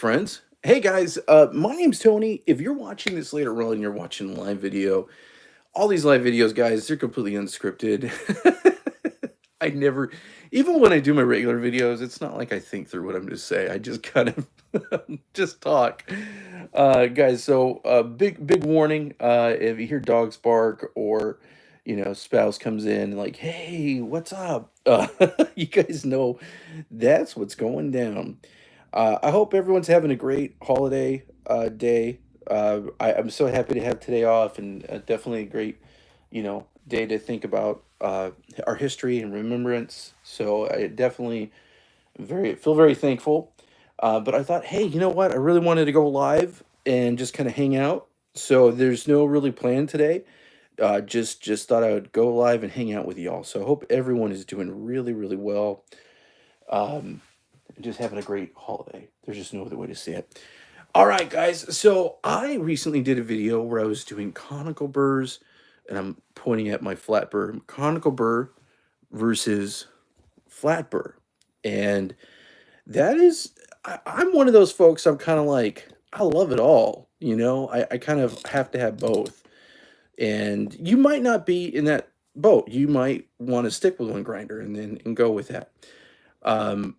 Friends. Hey guys, my name's Tony. If you're watching this later on, you're watching a live video. All these live videos, guys, they're completely unscripted. I never, even when I do my regular videos, it's not like I think through what I'm going to say. I just kind of just talk. Guys, so big warning. If you hear dogs bark or spouse comes in like, hey, what's up? You guys know that's what's going down. I hope everyone's having a great holiday day. I'm so happy to have today off, and definitely a great, day to think about our history and remembrance. So I definitely feel very thankful. But I thought, hey, you know what? I really wanted to go live and just kind of hang out. So there's no really plan today. Just thought I would go live and hang out with y'all. So I hope everyone is doing really well. Um, just having a great holiday. There's just no other way to say it. All right, guys. So I recently did a video where I was doing conical burrs, and I'm pointing at my flat burr, conical burr versus flat burr. And that is, I'm one of those folks, I'm kind of like, I love it all. I kind of have to have both. And you might not be in that boat. You might want to stick with one grinder and go with that. Um,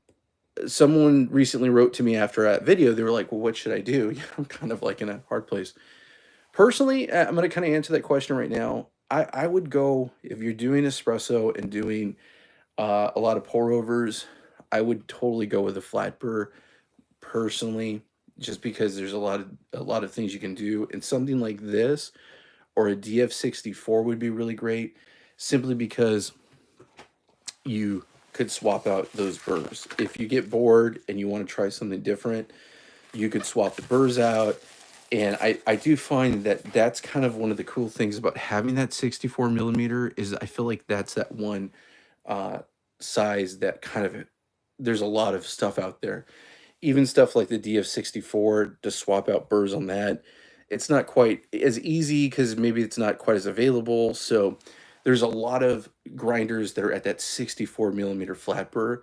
Someone recently wrote to me after that video. They were like, well, what should I do? I'm kind of like in a hard place. Personally, I'm going to kind of answer that question right now. I would go, if you're doing espresso and doing a lot of pour overs, I would totally go with a flat burr personally, just because there's a lot of things you can do. And something like this or a DF64 would be really great, simply because you could swap out those burrs. If you get bored and you want to try something different, you could swap the burrs out. And I do find that that's kind of one of the cool things about having that 64 millimeter is I feel like that's that one uh, size that kind of, there's a lot of stuff out there. Even stuff like the DF64, to swap out burrs on that, it's not quite as easy because maybe it's not quite as available. So there's a lot of grinders that are at that 64 millimeter flat burr.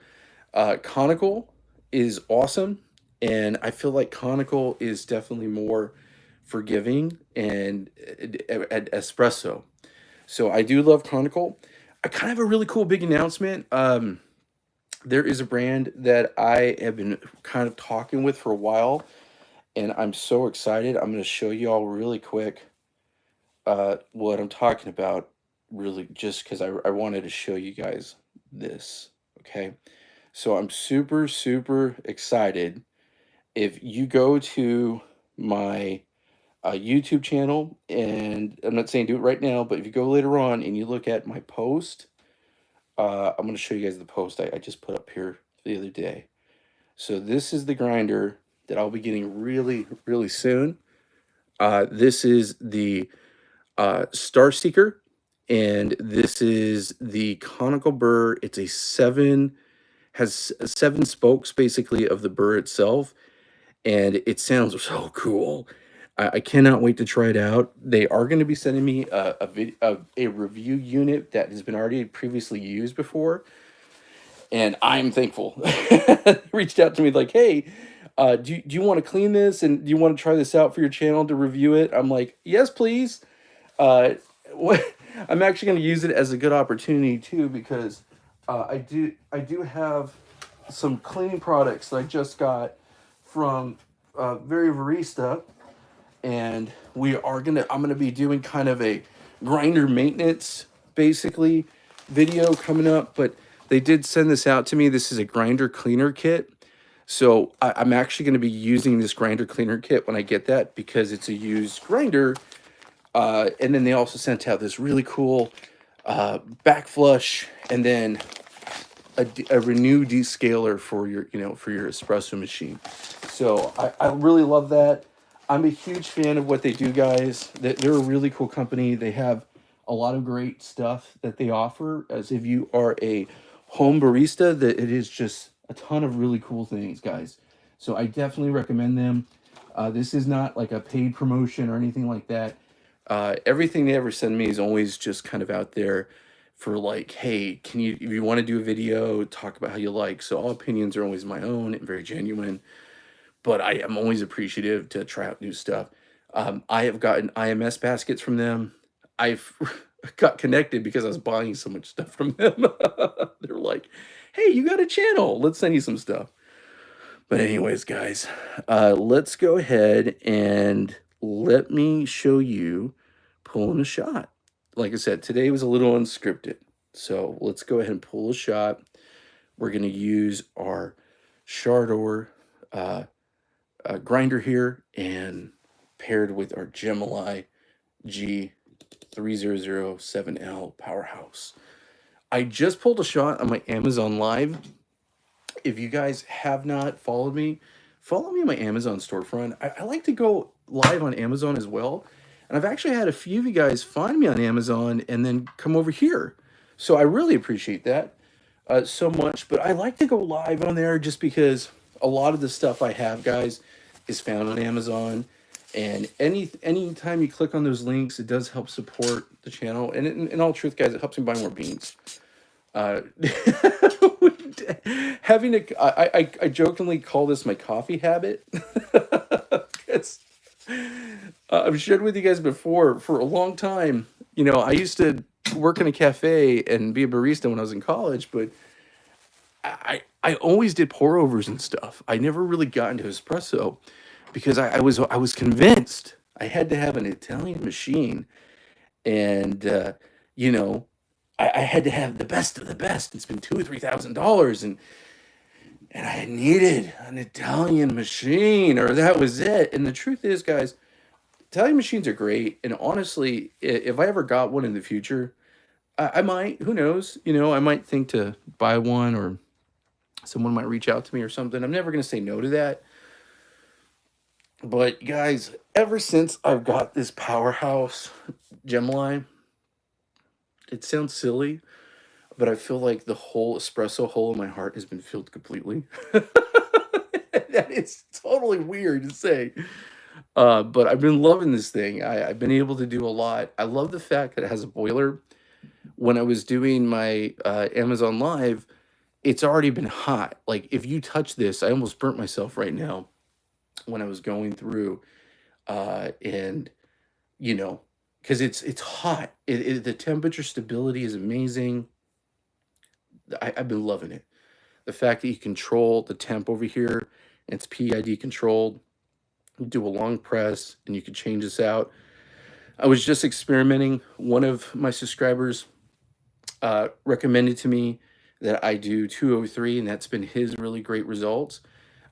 Conical is awesome, and I feel like Conical is definitely more forgiving and at espresso. So I do love Conical. I kind of have a really cool big announcement. There is a brand that I have been kind of talking with for a while, and I'm so excited. I'm going to show you all really quick what I'm talking about, really, just because I wanted to show you guys this. Okay. So I'm super excited. If you go to my YouTube channel, and I'm not saying do it right now, but if you go later on and you look at my post, I'm going to show you guys the post I just put up here the other day. So this is the grinder that I'll be getting really soon. This is the Star Seeker, and this is the conical burr. It's a has 7 spokes basically of the burr itself, and it sounds so cool. I cannot wait to try it out. They are going to be sending me a review unit that has been already previously used before, and I'm thankful. They reached out to me like, hey, do you want to clean this, and do you want to try this out for your channel to review it? I'm like, yes, please. Uh, what, I'm actually going to use it as a good opportunity too, because I do have some cleaning products that I just got from Very Barista, and I'm gonna be doing kind of a grinder maintenance basically video coming up. But they did send this out to me. This is a grinder cleaner kit. So I'm actually going to be using this grinder cleaner kit when I get that, because it's a used grinder. And then they also sent out this really cool back flush, and then a renew descaler for your espresso machine. So I really love that. I'm a huge fan of what they do, guys. They're a really cool company. They have a lot of great stuff that they offer. As if you are a home barista, that it is just a ton of really cool things, guys. So I definitely recommend them. This is not like a paid promotion or anything like that. Everything they ever send me is always just kind of out there for like, hey, if you want to do a video, talk about how you like. So all opinions are always my own and very genuine. but I am always appreciative to try out new stuff. I have gotten IMS baskets from them. I've got connected because I was buying so much stuff from them. They're like, "Hey, you got a channel? Let's send you some stuff." But anyways, guys, let's go ahead and let me show you pulling a shot. Like I said, today was a little unscripted. So let's go ahead and pull a shot. We're going to use our Shardor grinder here and paired with our Gemilai G3007L powerhouse. I just pulled a shot on my Amazon Live. If you guys have not followed me, follow me on my Amazon storefront. I like to go live on Amazon as well. And I've actually had a few of you guys find me on Amazon and then come over here. So I really appreciate that so much. But I like to go live on there just because a lot of the stuff I have, guys, is found on Amazon. And anytime you click on those links, it does help support the channel. And in all truth, guys, it helps me buy more beans. Having I jokingly call this my coffee habit. It's, I've shared with you guys before, for a long time, you know, I used to work in a cafe and be a barista when I was in college, but I always did pour overs and stuff. I never really got into espresso because I was convinced I had to have an Italian machine, and you know, I had to have the best of the best and spend $2,000 or $3,000, and I needed an Italian machine, or that was it. And the truth is, guys, Italian machines are great, and honestly, if I ever got one in the future, I might. Who knows? You know, I might think to buy one, or someone might reach out to me or something. I'm never going to say no to that. But guys, ever since I've got this powerhouse Gemilai, it sounds silly, but I feel like the whole espresso hole in my heart has been filled completely. That is totally weird to say. But I've been loving this thing. I've been able to do a lot. I love the fact that it has a boiler. When I was doing my Amazon Live, it's already been hot. Like, if you touch this, I almost burnt myself right now when I was going through. And, you know, because it's hot. The temperature stability is amazing. I've been loving it. The fact that you control the temp over here, and it's PID controlled. You do a long press, and you can change this out. I was just experimenting. One of my subscribers recommended to me that I do 203, and that's been his really great results.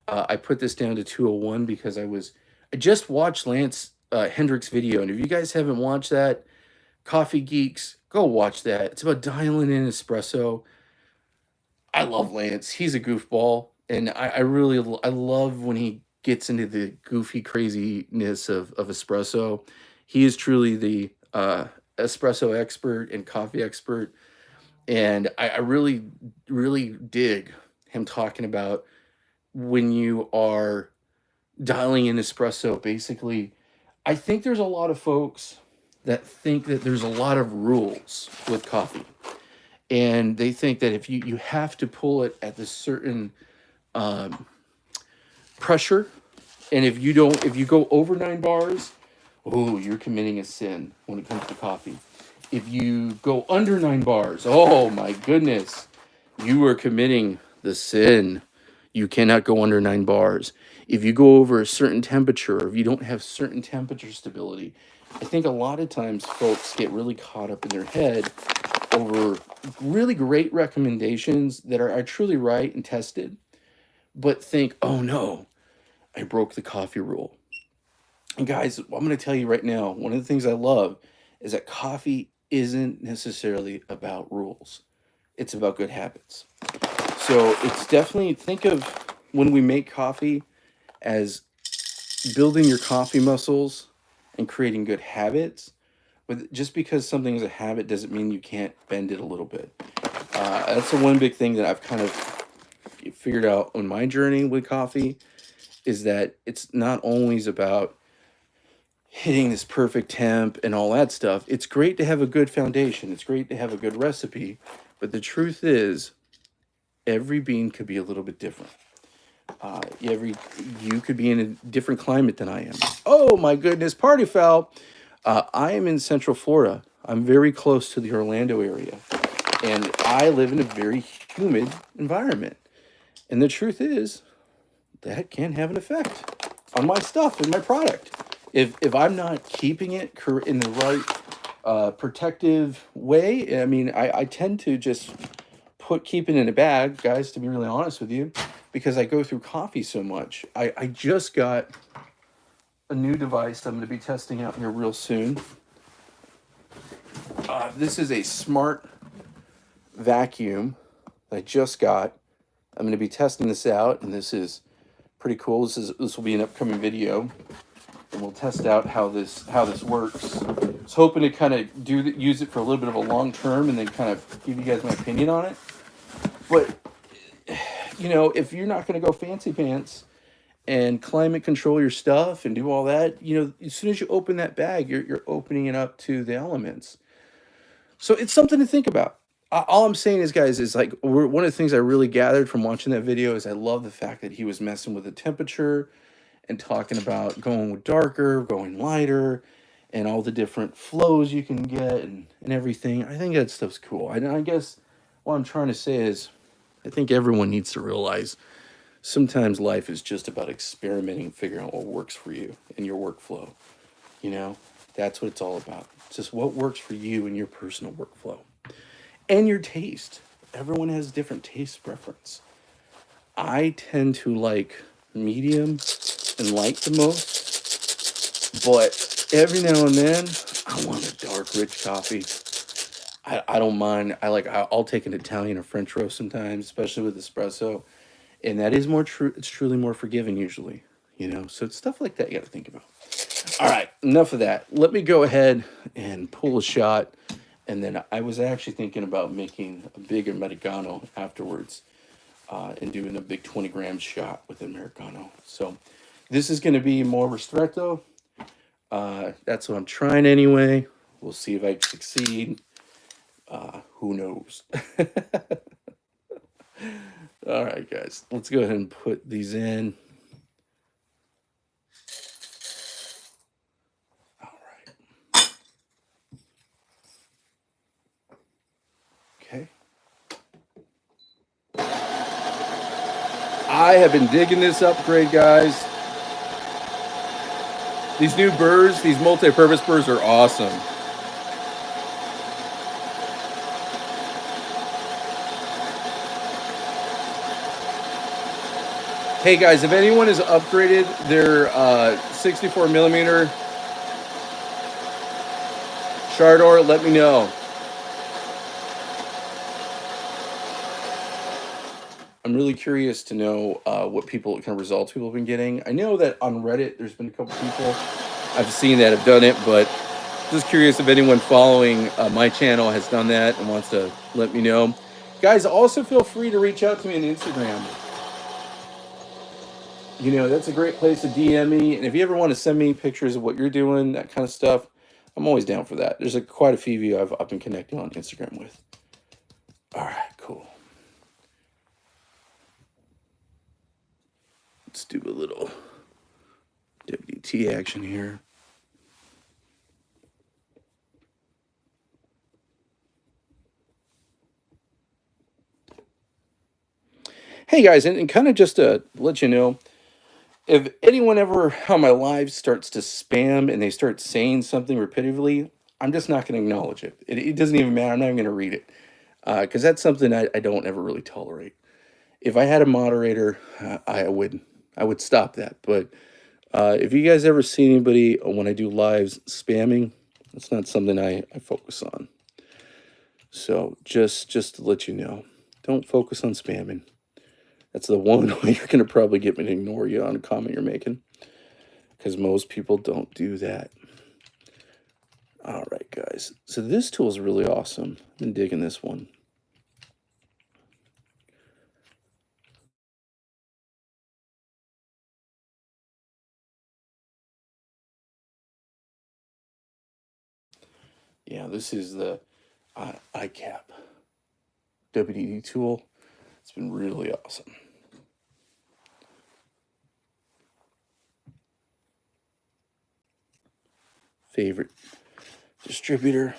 I put this down to 201 because I just watched Lance Hendrick's video, and if you guys haven't watched that, Coffee Geeks, go watch that. It's about dialing in espresso. I love Lance. He's a goofball, and I love when he gets into the goofy craziness of espresso. He is truly the espresso expert and coffee expert, and I really, really dig him talking about when you are dialing in espresso. Basically, I think there's a lot of folks that think that there's a lot of rules with coffee. And they think that if you have to pull it at this certain pressure, and if you go over 9 bars, oh, you're committing a sin when it comes to coffee. If you go under 9 bars, oh my goodness, you are committing the sin. You cannot go under 9 bars. If you go over a certain temperature, or if you don't have certain temperature stability, I think a lot of times folks get really caught up in their head over really great recommendations that are truly right and tested, but think, oh no, I broke the coffee rule. And guys, I'm going to tell you right now, one of the things I love is that coffee isn't necessarily about rules. It's about good habits. So it's definitely, think of when we make coffee as building your coffee muscles and creating good habits. But just because something is a habit doesn't mean you can't bend it a little bit. That's the one big thing that I've kind of figured out on my journey with coffee, is that it's not always about hitting this perfect temp and all that stuff. It's great to have a good foundation. It's great to have a good recipe. But the truth is, every bean could be a little bit different. You could be in a different climate than I am. Oh my goodness, party foul! I am in Central Florida. I'm very close to the Orlando area, and I live in a very humid environment. And the truth is, that can have an effect on my stuff and my product. If I'm not keeping it in the right protective way, I mean, I tend to just keep it in a bag, guys, to be really honest with you, because I go through coffee so much. I just got a new device I'm going to be testing out here real soon. This is a smart vacuum that I just got. I'm going to be testing this out, and this is pretty cool. This will be an upcoming video, and we'll test out how this works. I was hoping to kind of use it for a little bit of a long term, and then kind of give you guys my opinion on it. But you know, if you're not going to go fancy pants and climate control your stuff and do all that, you know, as soon as you open that bag, you're opening it up to the elements. So it's something to think about. All I'm saying is, guys, is like one of the things I really gathered from watching that video is I love the fact that he was messing with the temperature and talking about going with darker, going lighter, and all the different flows you can get and everything. I think that stuff's cool. I guess what I'm trying to say is I think everyone needs to realize sometimes life is just about experimenting, figuring out what works for you in your workflow. You know, that's what it's all about. It's just what works for you in your personal workflow and your taste. Everyone has different taste preference. I tend to like medium and light the most, but every now and then I want a dark, rich coffee. I don't mind. I'll take an Italian or French roast sometimes, especially with espresso, and that is more true. It's truly more forgiving usually, you know. So it's stuff like that you got to think about. All right, enough of that. Let me go ahead and pull a shot, and then I was actually thinking about making a big Americano afterwards, and doing a big 20-gram shot with Americano. So this is going to be more ristretto. That's what I'm trying anyway. We'll see if I succeed. Who knows? All right, guys, let's go ahead and put these in. All right. Okay. I have been digging this upgrade, guys. These new Burrs, these multi-purpose Burrs are awesome. Hey guys, if anyone has upgraded their 64 millimeter Shardor, let me know. I'm really curious to know what kind of results people have been getting. I know that on Reddit, there's been a couple people I've seen that have done it, but just curious if anyone following my channel has done that and wants to let me know. Guys, also feel free to reach out to me on Instagram. You know, that's a great place to DM me. And if you ever want to send me pictures of what you're doing, that kind of stuff, I'm always down for that. There's quite a few of you I've been connecting on Instagram with. All right, cool. Let's do a little WT action here. Hey guys, and kind of just to let you know, if anyone ever on my live starts to spam and they start saying something repetitively, I'm just not going to acknowledge it. It doesn't even matter. I'm not even going to read it, because that's something I don't ever really tolerate. If I had a moderator, I would stop that. But if you guys ever see anybody when I do lives spamming, it's not something I focus on. So just to let you know, don't focus on spamming. That's the one way you're going to probably get me to ignore you on a comment you're making, because most people don't do that. All right, guys. So this tool is really awesome. I've been digging this one. Yeah, this is the ICAP WDD tool. It's been really awesome. favorite distributor.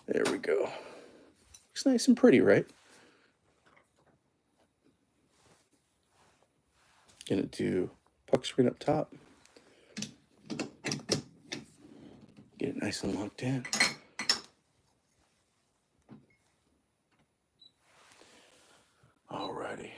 There we go. Looks nice and pretty, right? Gonna do puck screen up top. Get it nice and locked in. Alrighty.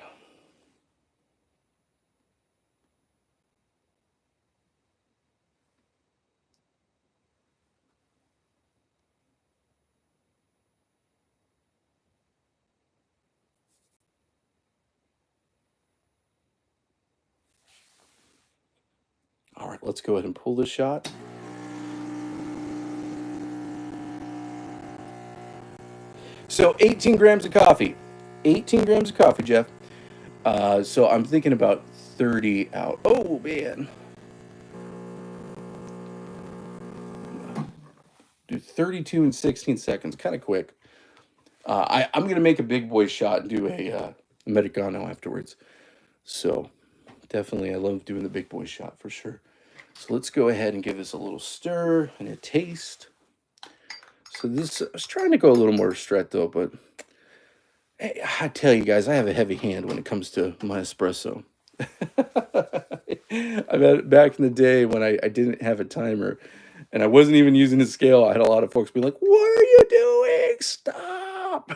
All right, let's go ahead and pull this shot. So 18 grams of coffee. 18 grams of coffee, Jeff. So I'm thinking about 30 out. Oh, man. Do 32 in 16 seconds. Kind of quick. I'm going to make a big boy shot and do a Americano afterwards. So definitely I love doing the big boy shot for sure. So let's go ahead and give this a little stir and a taste. So this, I was trying to go a little more ristretto, but hey, I tell you guys, I have a heavy hand when it comes to my espresso. I bet back in the day when I didn't have a timer and I wasn't even using the scale, I had a lot of folks be like, "What are you doing? Stop!"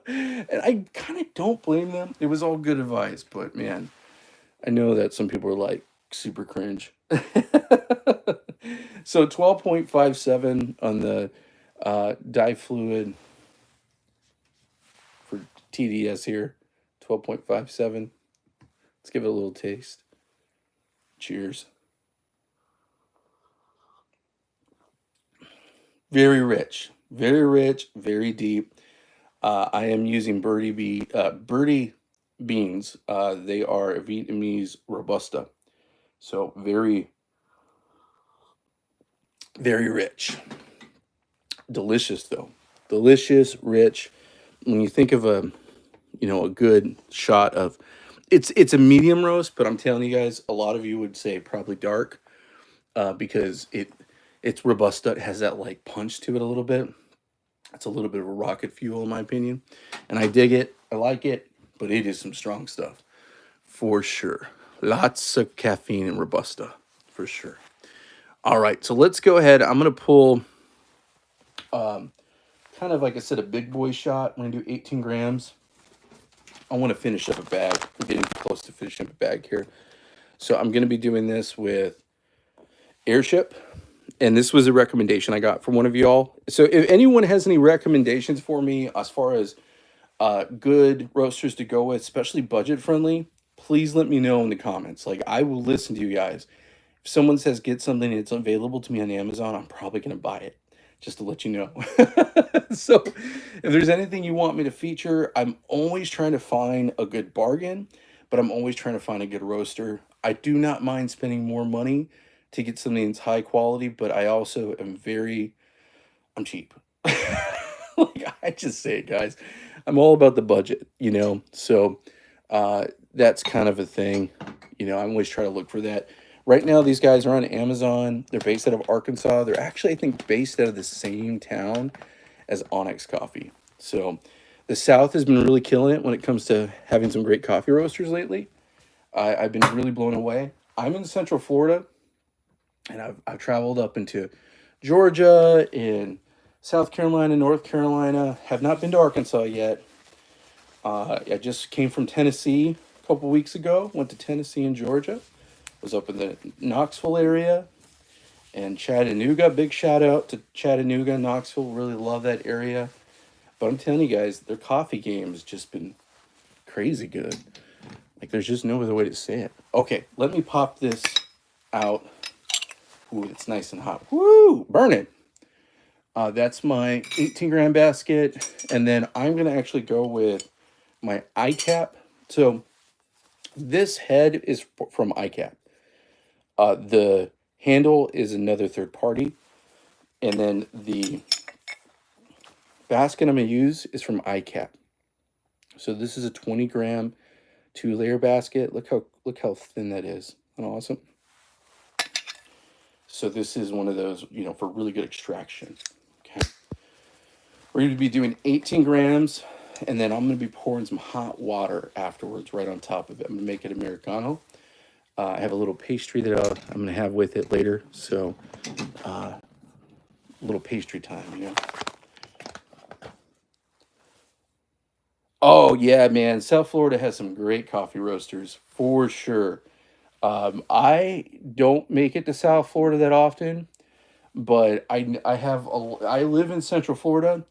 And I kind of don't blame them. It was all good advice, but man, I know that some people are like super cringe. So 12.57 on the dye fluid for TDS here. 12.57. Let's give it a little taste. Cheers. Very rich, very deep. I am using Burre beans. They are Vietnamese Robusta. So very rich. Delicious though. Delicious, rich. When you think of a good shot of it's a medium roast, but I'm telling you guys, a lot of you would say probably dark, because it's Robusta. It has that like punch to it a little bit. It's a little bit of a rocket fuel in my opinion. And I dig it. I like it, but it is some strong stuff for sure. Lots of caffeine in Robusta for sure. All right, so let's go ahead. I'm going to pull kind of like I said, a big boy shot. I'm going to do 18 grams. I want to finish up a bag. We're getting close to finishing up a bag here. So I'm going to be doing this with Airship. And this was a recommendation I got from one of y'all. So if anyone has any recommendations for me as far as good roasters to go with, especially budget friendly, please let me know in the comments. Like, I will listen to you guys. If someone says get something and it's available to me on Amazon, I'm probably going to buy it, just to let you know. So if there's anything you want me to feature, I'm always trying to find a good bargain, but I'm always trying to find a good roaster. I do not mind spending more money to get something that's high quality, but I also am I'm cheap. Like, I just say it, guys. I'm all about the budget, So that's kind of a thing. I'm always trying to look for that. Right now, these guys are on Amazon. They're based out of Arkansas. They're actually, I think, based out of the same town as Onyx Coffee. So the South has been really killing it when it comes to having some great coffee roasters lately. I've been really blown away. I'm in Central Florida, and I've traveled up into Georgia and South Carolina, North Carolina. Have not been to Arkansas yet. I just came from Tennessee a couple weeks ago. Went to Tennessee and Georgia. Was up in the Knoxville area and Chattanooga. Big shout out to Chattanooga, Knoxville. Really love that area. But I'm telling you guys, their coffee game has just been crazy good. Like, there's just no other way to say it. Okay, let me pop this out. Ooh, it's nice and hot. Woo! Burn it. That's my 18 gram basket. And then I'm going to actually go with my iCap. So this head is from iCap. The handle is another third party. And then the basket I'm going to use is from iCap. So this is a 20 gram 2-layer basket. Look how thin that is. Isn't that awesome? So this is one of those, for really good extraction. Okay. We're going to be doing 18 grams, and then I'm going to be pouring some hot water afterwards right on top of it. I'm going to make it Americano. I have a little pastry that I'm going to have with it later. So a little pastry time, Oh, yeah, man. South Florida has some great coffee roasters for sure. I don't make it to South Florida that often, but I live in Central Florida,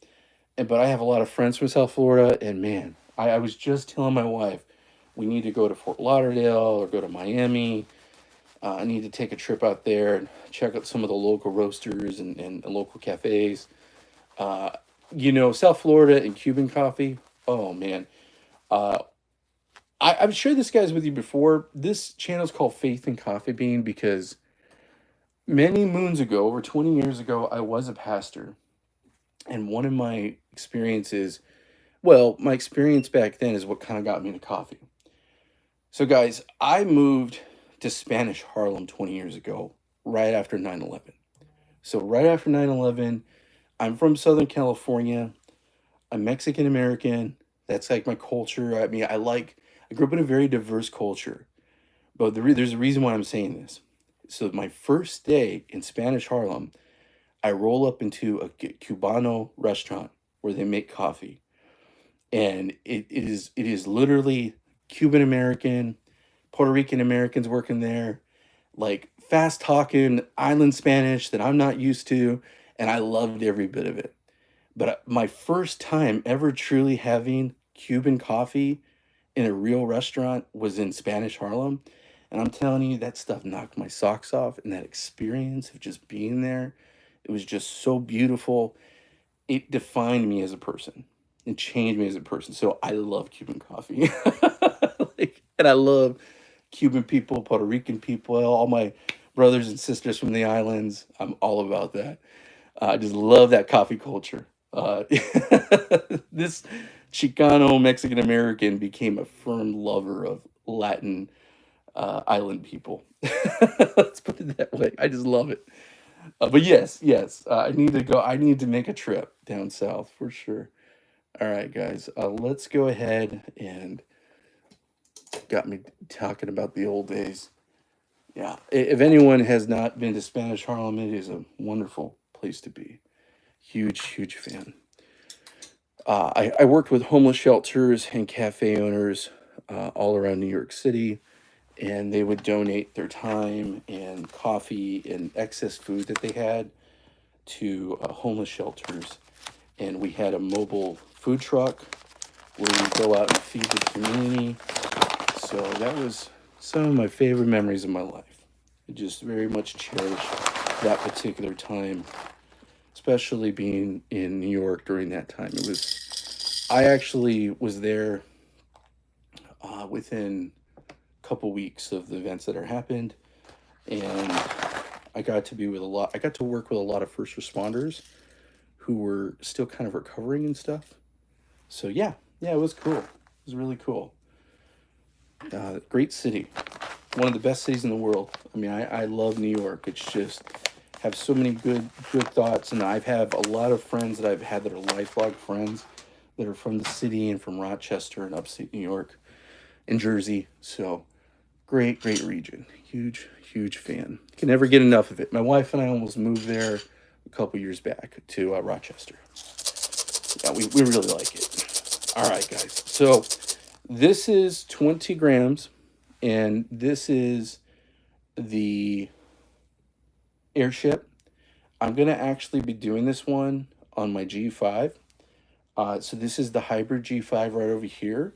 but I have a lot of friends from South Florida, and man, I was just telling my wife we need to go to Fort Lauderdale or go to Miami. I need to take a trip out there and check out some of the local roasters and local cafes. Uh, South Florida and Cuban coffee. Oh man, uh, I'm sure this guy's with you before. This channel's called Faith and Coffee Bean because many moons ago, over 20 years ago, I was a pastor. And one of my experiences, well, my experience back then is what kind of got me into coffee. So, guys, I moved to Spanish Harlem 20 years ago, right after 9/11. So, right after 9/11, I'm from Southern California. I'm Mexican American. That's like my culture. I mean, I grew up in a very diverse culture. But there's a reason why I'm saying this. So, my first day in Spanish Harlem, I roll up into a Cubano restaurant where they make coffee. And it is literally Cuban American, Puerto Rican Americans working there, like fast talking island Spanish that I'm not used to, and I loved every bit of it. But my first time ever truly having Cuban coffee in a real restaurant was in Spanish Harlem. And I'm telling you, that stuff knocked my socks off. And that experience of just being there, it was just so beautiful. It defined me as a person. It changed me as a person. So I love Cuban coffee. And I love Cuban people, Puerto Rican people, all my brothers and sisters from the islands. I'm all about that. I just love that coffee culture. This Chicano Mexican American became a firm lover of Latin island people. Let's put it that way. I just love it. But yes, I need to go. I need to make a trip down south for sure. All right, guys, let's go ahead and got me talking about the old days. Yeah, if anyone has not been to Spanish Harlem, it is a wonderful place to be. Huge fan. I worked with homeless shelters and cafe owners all around New York City, and they would donate their time and coffee and excess food that they had to homeless shelters. And we had a mobile food truck where we go out and feed the community. So that was some of my favorite memories of my life. I just very much cherish that particular time, especially being in New York during that time. I actually was there within a couple weeks of the events that had happened, and I got to work with a lot of first responders who were still kind of recovering and stuff. So yeah, it was cool. It was really cool. Great city, one of the best cities in the world. I mean, I love New York. It's just have so many good thoughts, and I've have a lot of friends that I've had that are lifelong friends that are from the city and from Rochester and upstate New York and Jersey. So great region. Huge fan. Can never get enough of it. My wife and I almost moved there a couple years back to Rochester. Yeah, we really like it. All right, guys. So this is 20 grams, and this is the airship. I'm going to actually be doing this one on my G5. So this is the hybrid G5 right over here.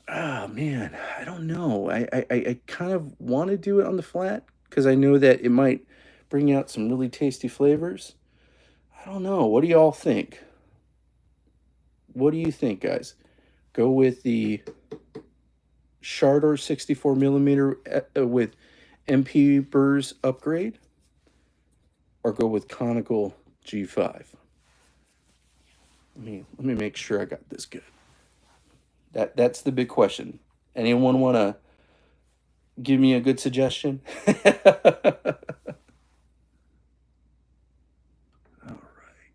Ah, man, I don't know. I kind of want to do it on the flat because I know that it might bring out some really tasty flavors. I don't know. What do y'all think? What do you think, guys? Go with the Shardor 64 millimeter with MP Burrs upgrade, or go with Conical G5? Let me make sure I got this good. That's the big question. Anyone want to give me a good suggestion? All right.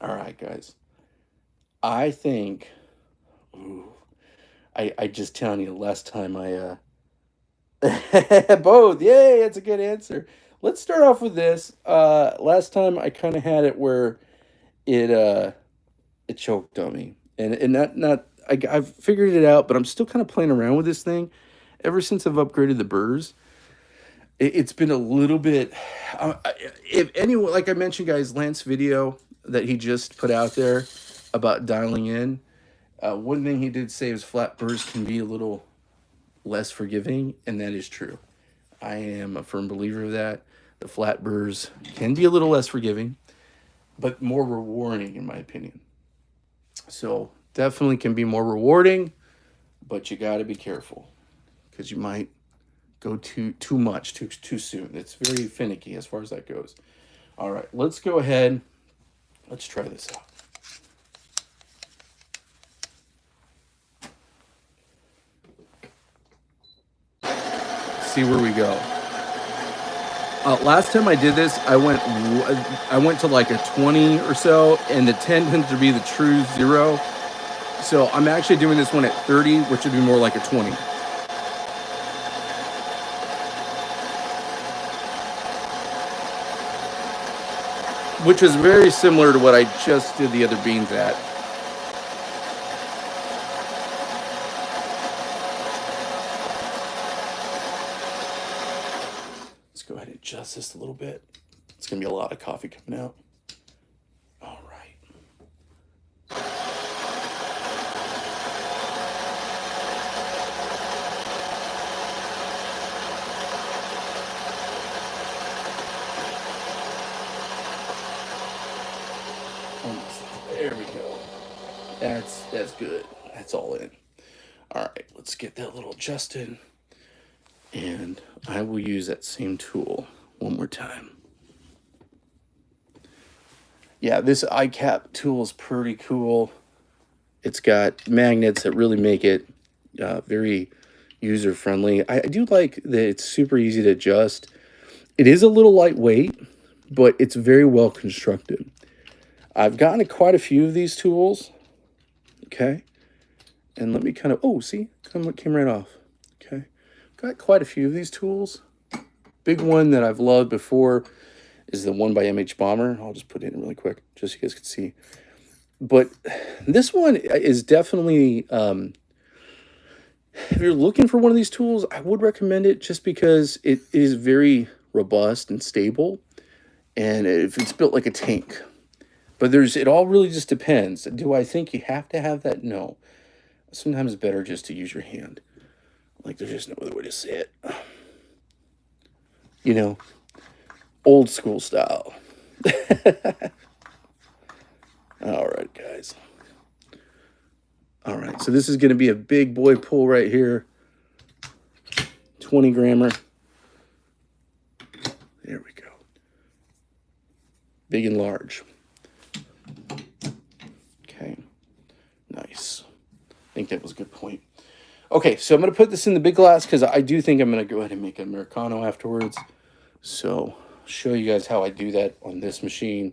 All right, guys. I think. Ooh, I just telling you. Last time I both. Yay, that's a good answer. Let's start off with this. Last time I kind of had it where it it choked on me, and not I've figured it out, but I'm still kind of playing around with this thing. Ever since I've upgraded the Burrs, it's been a little bit. If anyone, like I mentioned, guys, Lance video that he just put out there about dialing in. One thing he did say is flat Burrs can be a little less forgiving, and that is true. I am a firm believer of that. The flat Burrs can be a little less forgiving, but more rewarding, in my opinion. So definitely can be more rewarding, but you got to be careful because you might go too much too soon. It's very finicky as far as that goes. All right, let's go ahead. Let's try this out. See where we go. Last time I did this, I went to like a 20 or so, and the 10 tends to be the true 0. So I'm actually doing this one at 30, which would be more like a 20. Which is very similar to what I just did the other beans at. Let's go ahead and adjust this a little bit. It's going to be a lot of coffee coming out. All right. There we go. That's good. That's all in. All right, let's get that little adjusted. And I will use that same tool one more time. Yeah, this iCap tool is pretty cool. It's got magnets that really make it very user friendly. I do like that it's super easy to adjust. It is a little lightweight, but it's very well constructed. I've gotten quite a few of these tools. Okay. And let me kind of, oh, see, came right off. Okay. Got quite a few of these tools. Big one that I've loved before is the one by MH Bomber. I'll just put it in really quick just so you guys can see. But this one is definitely, if you're looking for one of these tools, I would recommend it just because it is very robust and stable. And if it's built like a tank. But it all really just depends. Do I think you have to have that? No. Sometimes it's better just to use your hand. Like, there's just no other way to say it. You know, old school style. All right, guys. All right, so this is going to be a big boy pull right here. 20 grammer. There we go. Big and large. Okay, nice. I think that was a good point. Okay, so I'm going to put this in the big glass because I do think I'm going to go ahead and make an Americano afterwards. So, I'll show you guys how I do that on this machine.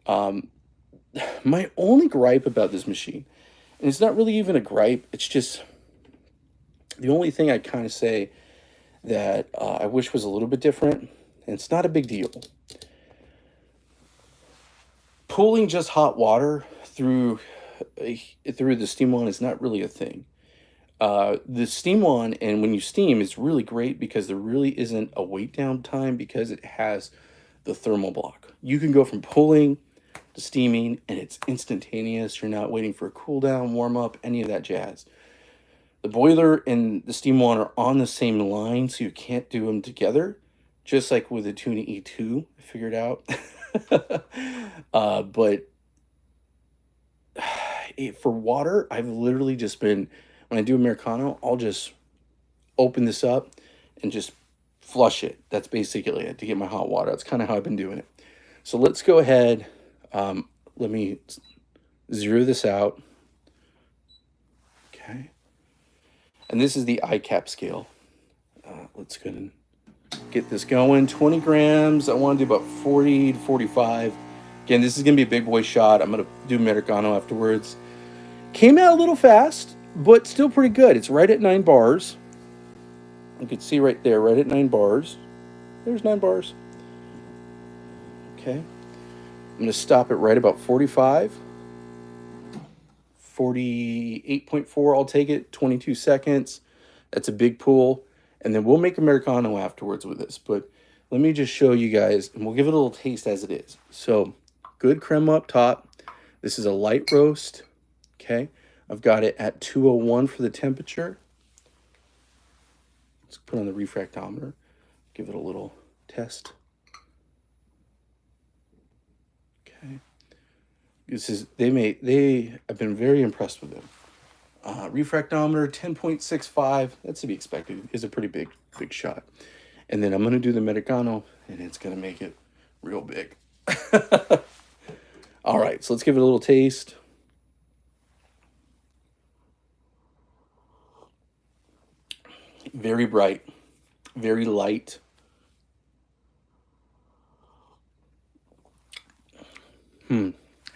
My only gripe about this machine, and it's not really even a gripe, it's just the only thing I kind of say that I wish was a little bit different, and it's not a big deal. Pulling just hot water through the steam wand is not really a thing. The steam wand, and when you steam, it's really great because there really isn't a wait down time because it has the thermal block. You can go from pulling to steaming and it's instantaneous. You're not waiting for a cool down, warm up, any of that jazz. The boiler and the steam wand are on the same line, so you can't do them together. Just like with the Tuna E2, I figured out. But for water, I've literally just been, when I do Americano, I'll just open this up and just flush it. That's basically it, to get my hot water. That's kind of how I've been doing it. So let's go ahead. Let me zero this out. Okay. And this is the ICAP scale. Let's go ahead and get this going. 20 grams. I want to do about 40 to 45. Again, this is going to be a big boy shot. I'm going to do Americano afterwards. Came out a little fast, but still pretty good. It's right at 9 bars. You can see right there, right at 9 bars. There's 9 bars. Okay. I'm going to stop it right about 45. 48.4, I'll take it. 22 seconds. That's a big pool. And then we'll make Americano afterwards with this. But let me just show you guys, and we'll give it a little taste as it is. So, good crema up top. This is a light roast. Okay. I've got it at 201 for the temperature. Let's put on the refractometer. Give it a little test. Okay. This is, I've been very impressed with them. Refractometer 10.65. That's to be expected. It's a pretty big shot. And then I'm going to do the Americano, and it's going to make it real big. All right, so let's give it a little taste. Very bright, very light.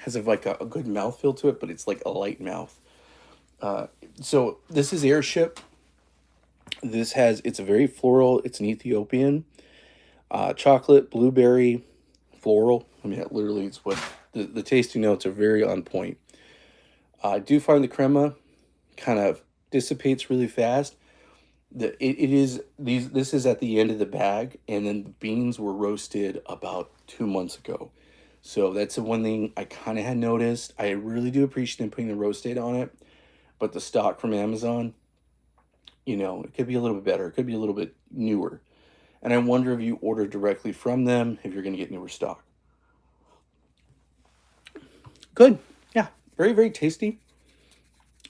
Has like a good mouthfeel to it, but it's like a light mouth. So this is airship. It's a very floral. It's an Ethiopian. Chocolate, blueberry, floral. I mean, it literally is what the tasting notes are very on point. I do find the crema kind of dissipates really fast. This is at the end of the bag, and then the beans were roasted about 2 months ago. So that's the one thing I kind of had noticed. I really do appreciate them putting the roast date on it, but the stock from Amazon, it could be a little bit better. It could be a little bit newer. And I wonder if you order directly from them, if you're going to get newer stock. Good. Yeah. Very, very tasty.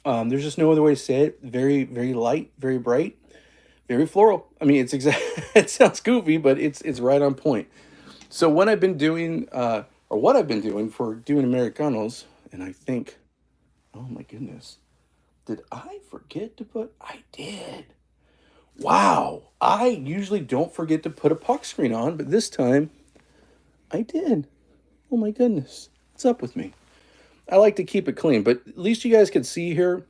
There's just no other way to say it. Very, very light, very bright, very floral. I mean, it sounds goofy, but it's right on point. So what I've been doing for doing Americanos, and I think, oh my goodness, did I forget to put? I did. Wow. I usually don't forget to put a puck screen on, but this time I did. Oh my goodness. What's up with me? I like to keep it clean, but at least you guys can see here.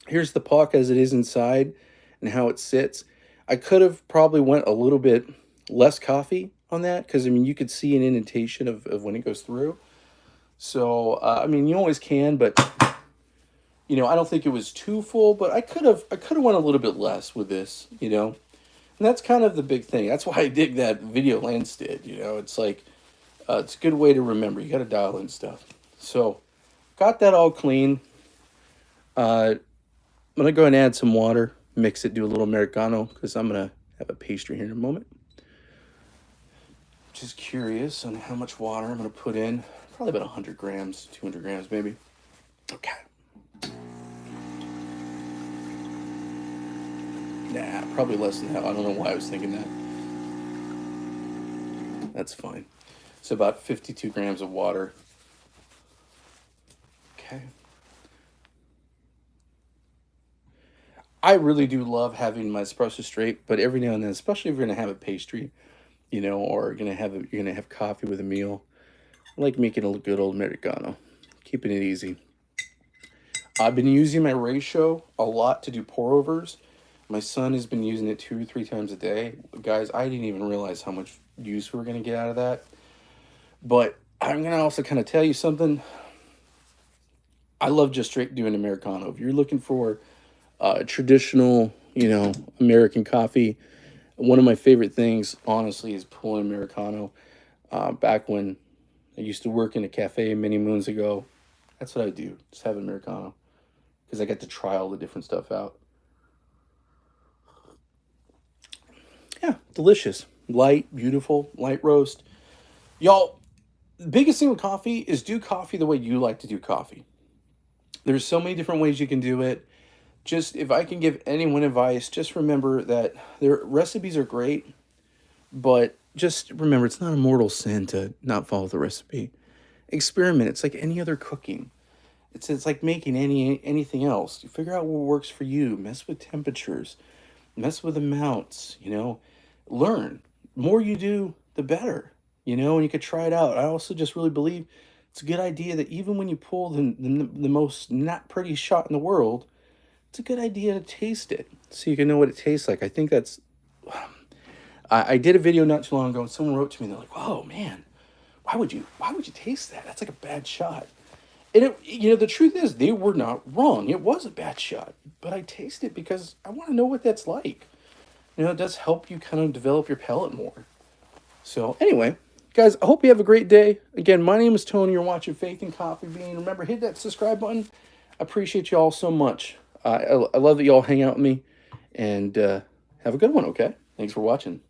Here's the puck as it is inside and how it sits. I could have probably went a little bit less coffee on that because, I mean, you could see an indentation of when it goes through. So, I mean, you always can, but, I don't think it was too full, but I could have went a little bit less with this, And that's kind of the big thing. That's why I dig that video Lance did, It's like, it's a good way to remember. You got to dial in stuff. So, got that all clean. I'm going to go and add some water, mix it, do a little Americano, because I'm going to have a pastry here in a moment. Just curious on how much water I'm going to put in. Probably about 100 grams, 200 grams maybe. Okay. Nah, probably less than that. I don't know why I was thinking that. That's fine. So about 52 grams of water. Okay. I really do love having my espresso straight, but every now and then, especially if you're gonna have a pastry, or you're gonna have coffee with a meal, I like making a good old Americano, keeping it easy. I've been using my ratio a lot to do pour overs. My son has been using it 2 or 3 times a day. Guys, I didn't even realize how much use we were gonna get out of that. But I'm gonna also kind of tell you something. I love just straight doing Americano. If you're looking for traditional, American coffee, one of my favorite things, honestly, is pulling Americano. Back when I used to work in a cafe many moons ago, that's what I do. Just have Americano. Because I got to try all the different stuff out. Yeah, delicious. Light, beautiful, light roast. Y'all, the biggest thing with coffee is do coffee the way you like to do coffee. There's so many different ways you can do it. Just, if I can give anyone advice, just remember that their recipes are great. But just remember, it's not a mortal sin to not follow the recipe. Experiment. It's like any other cooking. It's like making anything else. You figure out what works for you. Mess with temperatures. Mess with amounts. Learn. The more you do, the better. And you could try it out. I also just really believe it's a good idea that even when you pull the most not pretty shot in the world, it's a good idea to taste it so you can know what it tastes like. I think that's. I did a video not too long ago, and someone wrote to me, and they're like, "Whoa, man, why would you taste that? That's like a bad shot." And the truth is, they were not wrong. It was a bad shot, but I taste it because I want to know what that's like. It does help you kind of develop your palate more. So anyway, guys, I hope you have a great day. Again, my name is Tony. You're watching Faith and Coffee Bean. Remember, hit that subscribe button. I appreciate you all so much. I love that you all hang out with me, and have a good one. Okay, thanks for watching.